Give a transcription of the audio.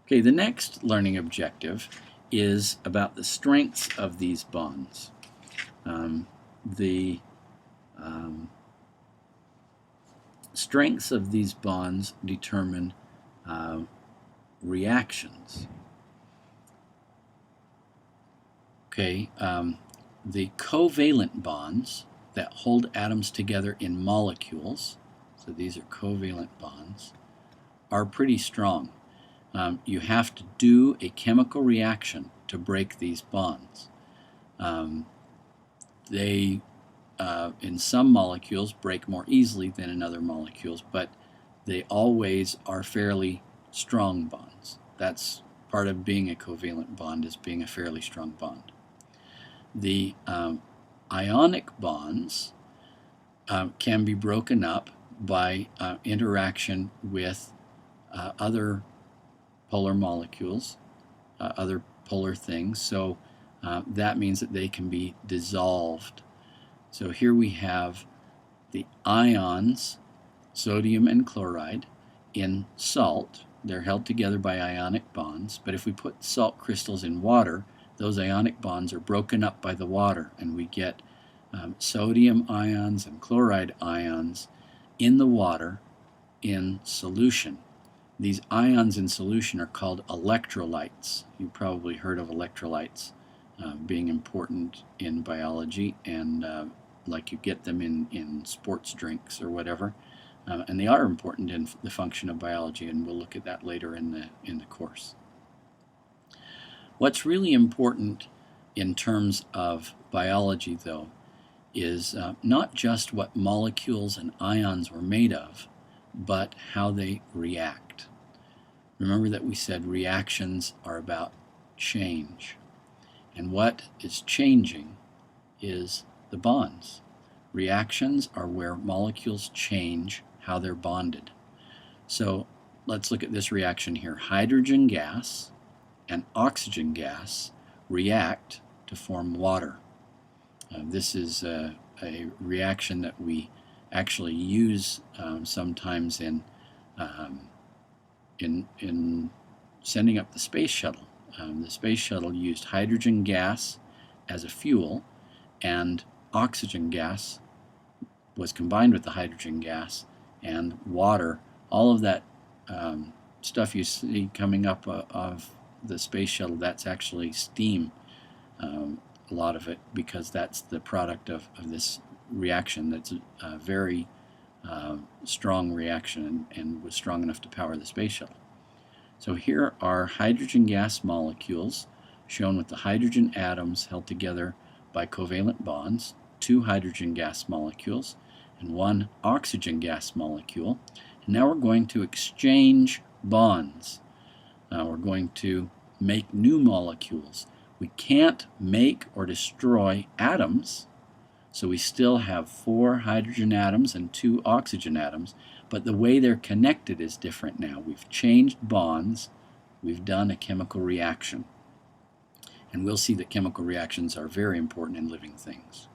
Okay, the next learning objective is about the strengths of these bonds. The strengths of these bonds determine reactions. Okay, the covalent bonds that hold atoms together in molecules, so these are covalent bonds, are pretty strong. You have to do a chemical reaction to break these bonds. They, in some molecules, break more easily than in other molecules, but they always are fairly strong bonds. That's part of being a covalent bond, is being a fairly strong bond. The ionic bonds can be broken up by interaction with other polar molecules, other polar things. So that means that they can be dissolved. So here we have the ions, sodium and chloride, in salt. They're held together by ionic bonds, but if we put salt crystals in water, those ionic bonds are broken up by the water, and we get sodium ions and chloride ions in the water in solution. These ions in solution are called electrolytes. You've probably heard of electrolytes being important in biology, and like you get them in sports drinks or whatever. And they are important in the function of biology, and we'll look at that later in the course. What's really important in terms of biology, though, is not just what molecules and ions were made of, but how they react. Remember that we said reactions are about change. And what is changing is the bonds. Reactions are where molecules change how they're bonded. So let's look at this reaction here. Hydrogen gas and oxygen gas react to form water. This is a reaction that we actually use sometimes in sending up the space shuttle. The space shuttle used hydrogen gas as a fuel, and oxygen gas was combined with the hydrogen gas, and water. All of that stuff you see coming up of the space shuttle, that's actually steam, a lot of it, because that's the product of this reaction that's a very strong reaction and was strong enough to power the space shuttle. So here are hydrogen gas molecules shown with the hydrogen atoms held together by covalent bonds, 2 hydrogen gas molecules and 1 oxygen gas molecule. And now we're going to exchange bonds. We're going to make new molecules. We can't make or destroy atoms, so we still have 4 hydrogen atoms and 2 oxygen atoms, but the way they're connected is different now. We've changed bonds, we've done a chemical reaction. And we'll see that chemical reactions are very important in living things.